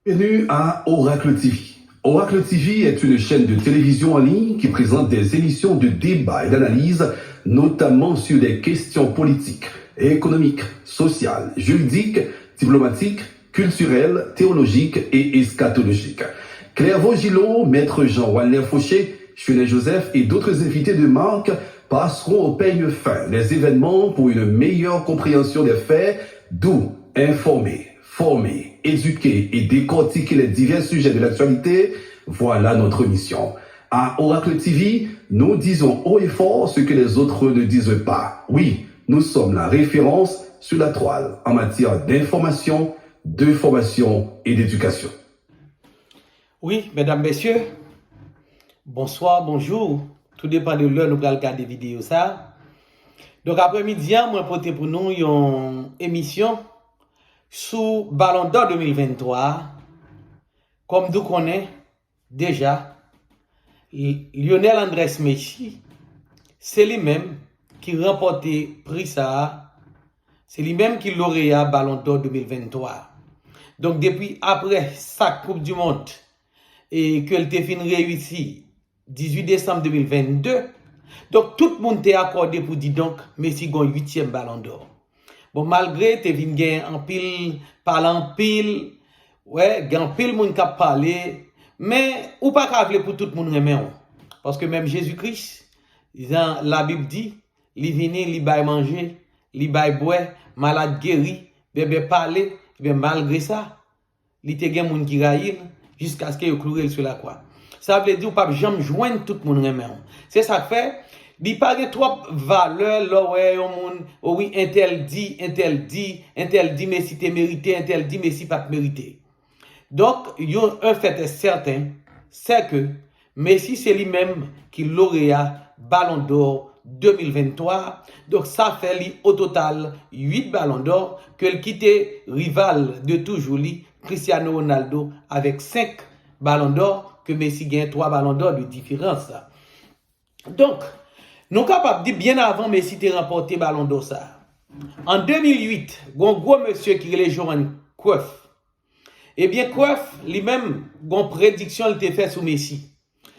Bienvenue à Oracle TV. Oracle TV est une chaîne de télévision en ligne qui présente des émissions de débat et d'analyse, notamment sur des questions politiques, économiques, sociales, juridiques, diplomatiques, culturelles, théologiques et eschatologiques. Claire Vaugilot, Maître Jean-Walner Fauché, Chenet Joseph et d'autres invités de marque passeront au peigne fin les événements pour une meilleure compréhension des faits, d'où informer, former, éduquer et décortiquer les divers sujets de l'actualité. Voilà notre mission. À Oracle TV, nous disons haut et fort ce que les autres ne disent pas. Oui, nous sommes la référence sur la toile en matière d'information, de formation et d'éducation. Oui, mesdames, messieurs, bonsoir, bonjour. Tout dépend de l'heure nous allons regarder des vidéos ça. Donc après-midi, moi porter pour nous une émission sous Ballon d'Or 2023. Comme nous connaissons déjà, Lionel Andrés Messi, c'est lui-même qui remporté prix ça. C'est lui-même qui lauréat Ballon d'Or 2023. Donc depuis après sa Coupe du Monde et que le fin réussi 18 décembre 2022, donc tout le monde est accordé pour dire donc Messi gagne 8e Ballon d'Or. Bon, malgré te vin gen en pile, parlant pile, ouais, gen pile moun k'ap parler, mais ou pas ka vle pour tout le monde remen. Parce que même Jésus-Christ, la Bible dit, li vini, li bay manger, li bay boire, malade guéri, bébé parler, bien malgré ça, li te gen moun ki raïl jusqu'à ce que yo cloué sur la croix. Ça veut dire ou pas jamais joindre tout le monde remen. C'est ça que fait. Il n'y a pas trop valeur, là, ouais, oui, un tel dit, mais si tu mérité, un tel dit, mais si pas mérité. Donc, un fait est certain, c'est que Messi, c'est lui-même qui lauréat Ballon d'Or 2023. Donc, ça fait lui, au total 8 Ballons d'Or, que le quitté rival de toujours, Cristiano Ronaldo, avec 5 Ballons d'Or, que Messi gagne 3 Ballons d'Or de différence. Donc, nous sommes capables de dire bien avant Messi de remporté Ballon d'Or ça. En 2008, un gros monsieur qui est Johan Cruyff. Eh bien, Cruyff, lui-même, une prédiction il t'a fait sur Messi.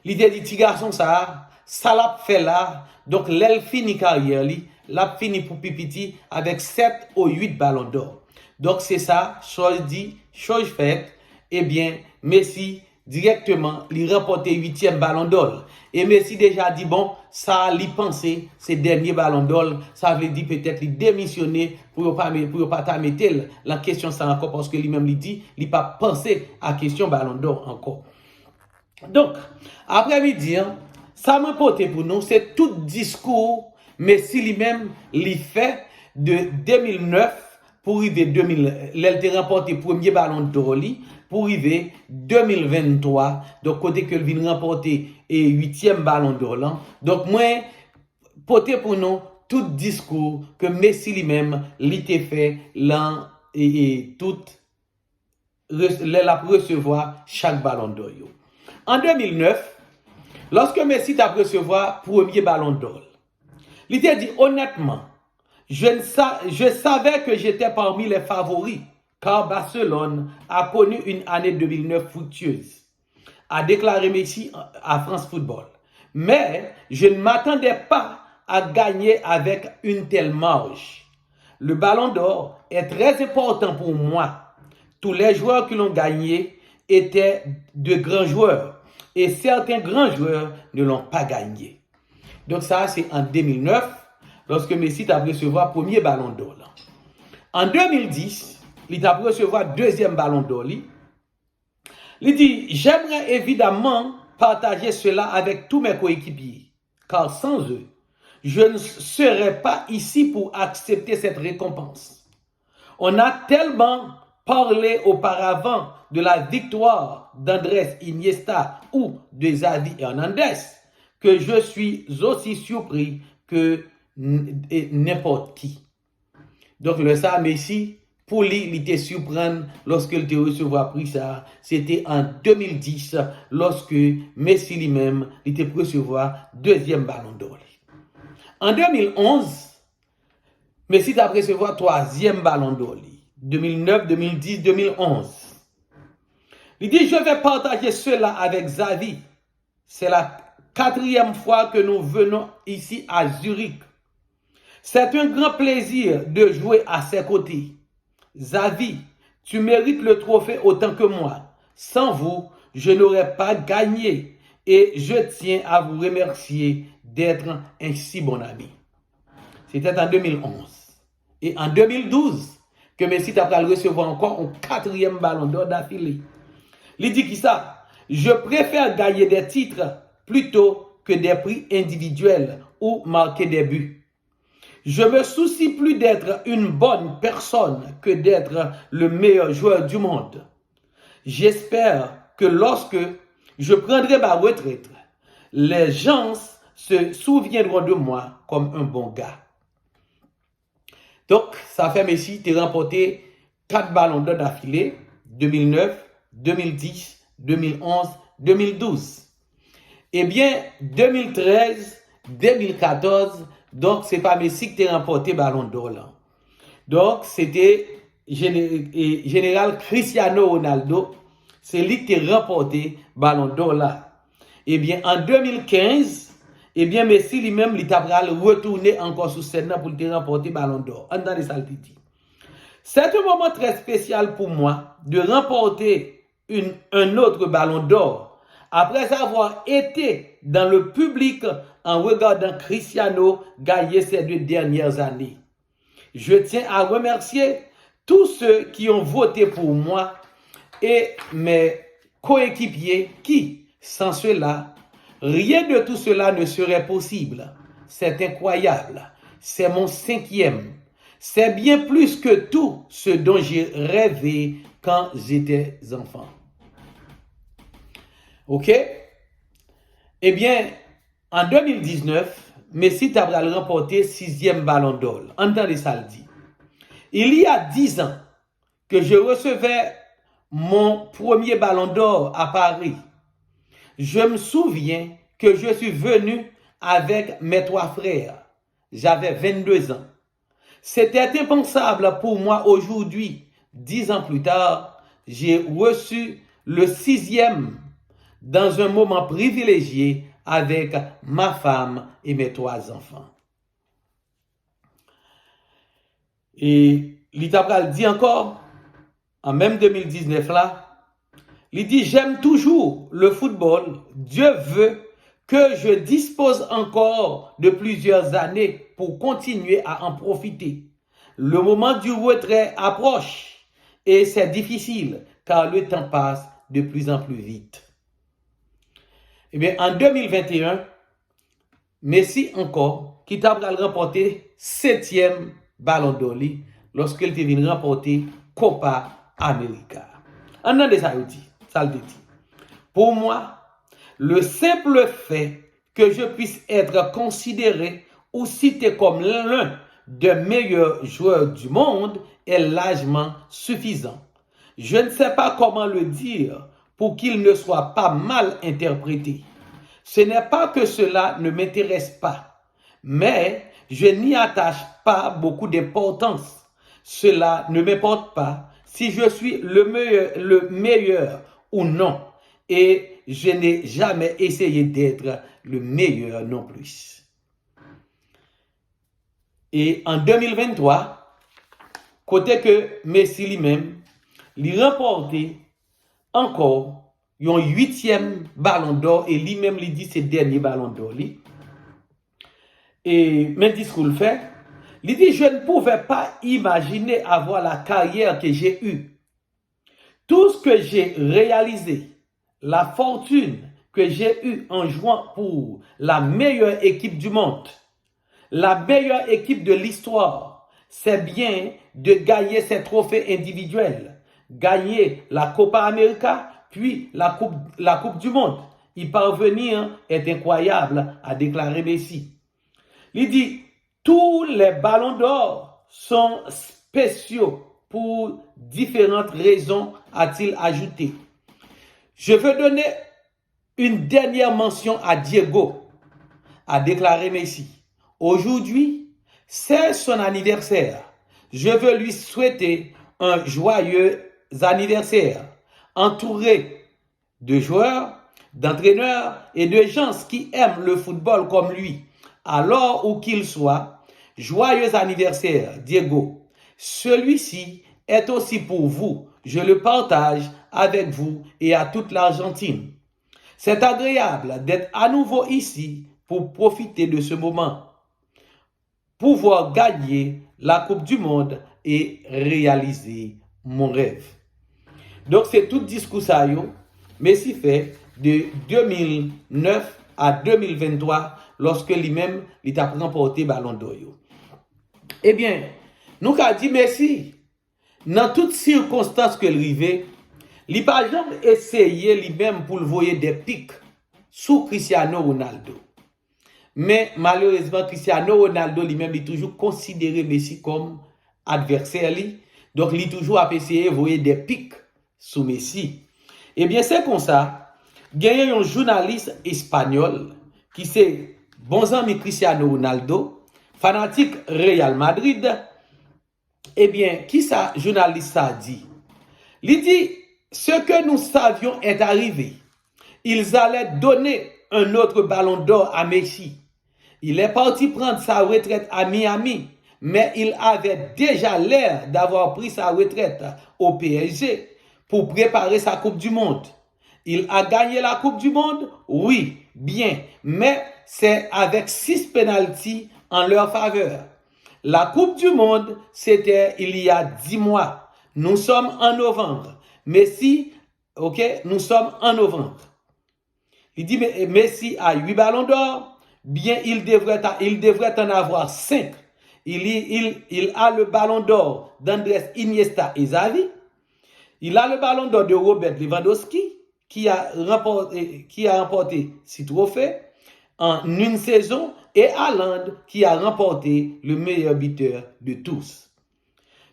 Il t'a dit, petit garçon, ça l'a fait là. Donc, l'elle finit carrière, l'a fini pour Pipiti avec 7 ou 8 Ballons d'Or. Donc, c'est ça, chose dit, chose faite. Eh bien, Messi, directement, il remporté 8e Ballon d'Or. Et Messi déjà dit, bon, ça, il pensé, ces derniers Ballons d'Or, ça veut dire peut-être il démissionner pour pas mettre la question ça encore, parce que lui-même, il dit, il pas pensé à la question Ballon d'Or encore. Donc, après-midi, ça m'a porté pour nous, c'est tout discours, Messi lui-même, il fait de 2009 pour arriver 2000, il a remporté premier Ballon d'Or, pour arriver 2023, donc côté que il vient remporter et 8e Ballon d'Or. Donc moi porter pour nous tout discours que Messi lui-même l'était fait là et tout la recevoir chaque Ballon d'Or. En 2009, lorsque Messi a recevoir premier Ballon d'Or, il t'a dit honnêtement, je savais que j'étais parmi les favoris, car Barcelone a connu une année 2009 fructueuse, a déclaré Messi à France Football. Mais je ne m'attendais pas à gagner avec une telle marge. Le Ballon d'Or est très important pour moi. Tous les joueurs qui l'ont gagné étaient de grands joueurs et certains grands joueurs ne l'ont pas gagné. Donc ça, c'est en 2009, lorsque Messi a recevoir premier Ballon d'Or. En 2010, il a recevoir deuxième Ballon d'Or. Il dit, j'aimerais évidemment partager cela avec tous mes coéquipiers, car sans eux, je ne serais pas ici pour accepter cette récompense. On a tellement parlé auparavant de la victoire d'Andrés Iniesta ou de Xavi Hernandez que je suis aussi surpris que n'importe qui. Donc le ça Messi, pour lui, il était surprenant lorsque il était recevoir pris ça. C'était en 2010, lorsque Messi lui-même était recevoir deuxième Ballon d'Or. En 2011, Messi a recevoir troisième Ballon d'Or. 2009, 2010, 2011. Il dit, je vais partager cela avec Xavi. C'est la 4e fois que nous venons ici à Zurich. C'est un grand plaisir de jouer à ses côtés. Xavi, tu mérites le trophée autant que moi. Sans vous, je n'aurais pas gagné et je tiens à vous remercier d'être un si bon ami. C'était en 2011. Et en 2012, que Messi t'a recevoir encore un 4e ballon d'or d'affilée. Il dit qui ça? Je préfère gagner des titres plutôt que des prix individuels ou marquer des buts. Je me soucie plus d'être une bonne personne que d'être le meilleur joueur du monde. J'espère que lorsque je prendrai ma retraite, les gens se souviendront de moi comme un bon gars. Donc, ça fait Messi, tu as remporté 4 ballons d'or d'affilée, 2009, 2010, 2011, 2012. Eh bien, 2013, 2014, donc c'est pas Messi qui t'a remporté ballon d'or là. Donc, c'était général Cristiano Ronaldo, c'est lui qui t'a remporté ballon d'or là. Eh bien, en 2015, eh bien, Messi lui-même, il t'a retourné encore sur scène pour te remporter ballon d'or. Entendez ça, le dit. C'est un moment très spécial pour moi de remporter un autre ballon d'or après avoir été dans le public en regardant Cristiano gagner ces 2 dernières années. Je tiens à remercier tous ceux qui ont voté pour moi et mes coéquipiers qui, sans cela, rien de tout cela ne serait possible. C'est incroyable. C'est mon 5e. C'est bien plus que tout ce dont j'ai rêvé quand j'étais enfant. OK? Eh bien, en 2019, Messi t'a remporté 6e ballon d'or. Entendez ça le dit. Il y a 10 ans que je recevais mon premier ballon d'or à Paris. Je me souviens que je suis venu avec mes 3 frères. J'avais 22 ans. C'était impensable pour moi aujourd'hui. 10 ans plus tard, j'ai reçu le 6e dans un moment privilégié avec ma femme et mes 3 enfants. Et l'Itabral dit encore, en même 2019 là, il dit, j'aime toujours le football. Dieu veut que je dispose encore de plusieurs années pour continuer à en profiter. Le moment du retrait approche et c'est difficile car le temps passe de plus en plus vite. Eh bien, en 2021, Messi encore, qui t'a remporté 7e ballon d'or lorsqu'il était venu remporter Copa América. En un de ça, ça le dit. Pour moi, le simple fait que je puisse être considéré ou cité comme l'un des meilleurs joueurs du monde est largement suffisant. Je ne sais pas comment le dire pour qu'il ne soit pas mal interprété. Ce n'est pas que cela ne m'intéresse pas, mais je n'y attache pas beaucoup d'importance. Cela ne m'importe pas si je suis le meilleur ou non. Et je n'ai jamais essayé d'être le meilleur non plus. Et en 2023, côté que Messi lui-même, il remporté encore un 8e ballon d'or et lui-même lui dit c'est le dernier ballon d'or. Et même discours le fait, il dit je ne pouvais pas imaginer avoir la carrière que j'ai eue. Tout ce que j'ai réalisé, la fortune que j'ai eue en jouant pour la meilleure équipe du monde, la meilleure équipe de l'histoire, c'est bien de gagner ces trophées individuels, gagner la Copa América, puis la coupe du Monde. Y parvenir est incroyable, a déclaré Messi. Il dit, tous les ballons d'or sont spéciaux pour différentes raisons, a-t-il ajouté. Je veux donner une dernière mention à Diego, a déclaré Messi. Aujourd'hui, c'est son anniversaire. Je veux lui souhaiter un joyeux anniversaire, entouré de joueurs, d'entraîneurs et de gens qui aiment le football comme lui, alors où qu'il soit. Joyeux anniversaire, Diego. Celui-ci est aussi pour vous. Je le partage avec vous et à toute l'Argentine. C'est agréable d'être à nouveau ici pour profiter de ce moment, pouvoir gagner la Coupe du Monde et réaliser mon rêve. Donc c'est tout discours ça, Messi fait de 2009 à 2023 lorsque lui-même il a remporté Ballon d'Or. Eh bien, nous avons dit Messi, dans toutes circonstances que arrivait, il n'a pas jamais essayé lui-même pour le voyer des pics sous Cristiano Ronaldo. Mais malheureusement, Cristiano Ronaldo lui-même il toujours considéré Messi comme adversaire. Donc, il toujours a essayé de voyer des pics sous Messi. Eh bien, c'est comme ça. Il y a un journaliste espagnol qui c'est bon ami Cristiano Ronaldo, fanatique Real Madrid. Eh bien, qui ça, journaliste a dit? Il dit, ce que nous savions est arrivé. Ils allaient donner un autre ballon d'or à Messi. Il est parti prendre sa retraite à Miami, mais il avait déjà l'air d'avoir pris sa retraite au PSG pour préparer sa Coupe du Monde. Il a gagné la Coupe du Monde? Oui, bien, mais c'est avec 6 pénaltys en leur faveur. La Coupe du Monde, c'était il y a 10 mois. Nous sommes en novembre. Messi, ok, nous sommes en novembre. Il dit, Messi a 8 ballons d'or, bien il devrait en avoir 5. Il a le ballon d'or d'Andrés Iniesta et Xavi. Il a le ballon d'or de Robert Lewandowski, qui a remporté 6 trophées en une saison, et Haaland, qui a remporté le meilleur buteur de tous.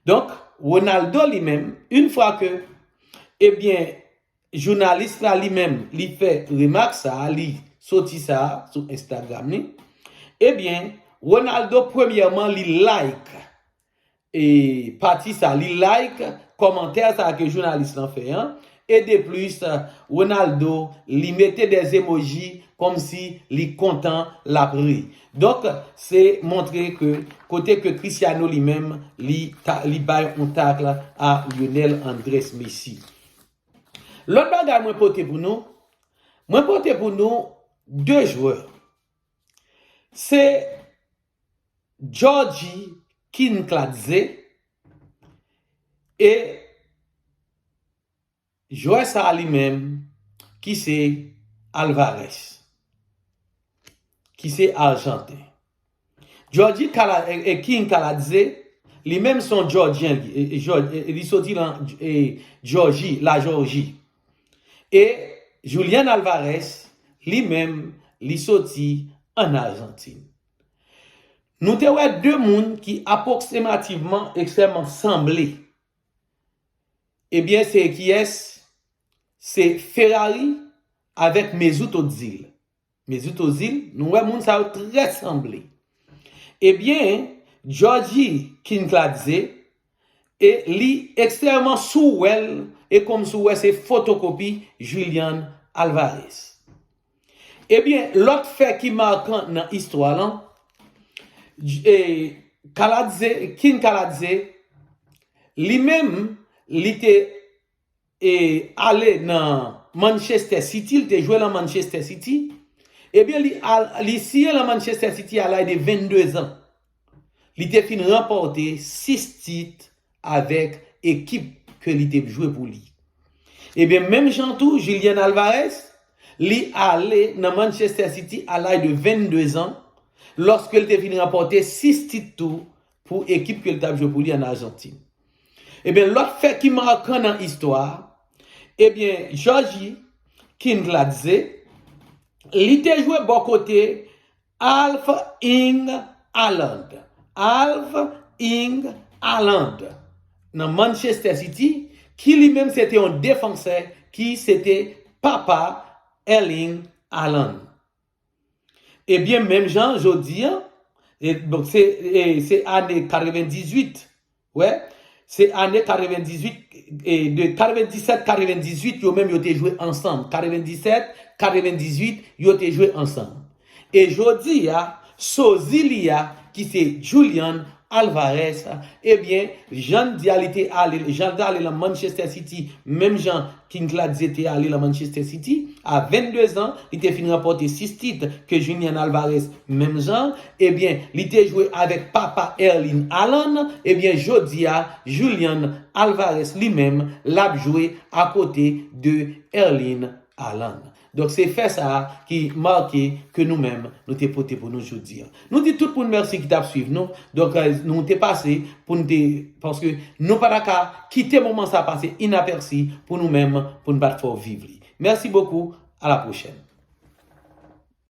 Donc, Ronaldo lui-même, une fois que, eh bien, journaliste là lui-même, lui fait remarque ça, lui sorti ça sur Instagram, eh bien, Ronaldo, premièrement, lui like, et parti ça, lui like, commentaire ça que journaliste en fait, hein, et de plus, Ronaldo, lui mettait des emojis comme si il content la pris. Donc, c'est montrer que, côté que Cristiano lui-même, lui baille un tacle à Lionel Andrés Messi. L'autre bagage, moi porté pour nous, 2 joueurs. C'est Georgi Kinkladze et joueur ça lui-même, qui c'est Alvarez, qui c'est argentin. Georgi Kinkladze, lui-même sont Georgiens, il sorti dans Georgie, la Georgie. Et Julian Alvarez, lui-même, il sorti en Argentine. Nous avons 2 mondes qui approximativement extrêmement semblés. Eh bien, c'est qui est? C'est Ferrari avec Mesut Özil. Mesut Özil, nous avons ça très semblé. Eh bien, Georgi Kinkladze est li extrêmement souel et comme souel c'est photocopie Julian Alvarez. Eh bien, l'autre fait qui marquant dans l'histoire là, Kinkladze, lui-même, il était allé dans Manchester City, il était joué dans Manchester City. Eh bien, il signé dans Manchester City à l'âge de 22 ans. Il était fini remporter 6 titres avec équipe que il était joué pour lui. Eh bien, même Jean-Tout, Julian Alvarez, il allé dans Manchester City à l'âge de 22 ans, lorsqu'il était fini remporter 6 titres pour équipe que il était joué pour lui en Argentine. Eh bien, l'autre fait qui marque dans l'histoire, eh bien, Georgi Kinkladze, il était joué bon côté Alf Ing Haaland. Alf Ing Haaland dans Manchester City, qui lui-même c'était un défenseur qui c'était Papa Erling Haaland. Eh bien, même Jean, je dis, donc c'est année 98, ouais, c'est année 98 et de 97-98 yo même yo te joué ensemble. 97-98 yo te joué ensemble. Et jodi ya Sozilia qui c'est Julian Alvarez, eh bien, Jean Dialité allé, Jean allé à Manchester City, même Jean Kinglad était allé à Manchester City, à 22 ans, il était fini remporter 6 titres que Julian Alvarez, même Jean, eh bien, il était joué avec papa Erling Haaland, eh bien, Jodia, Julian Alvarez lui-même l'a joué à côté de Erling Haaland. Donc, c'est fait ça qui marque que nous-mêmes, nous t'es porté pour nous aujourd'hui. Nous disons tout pour nous merci qui t'a suivi nous. Donc, nous t'es passé pour nous parce que nous pas quitter le moment ça passer inaperçu pour nous-mêmes, pour nous battre fort vivre. Merci beaucoup. À la prochaine.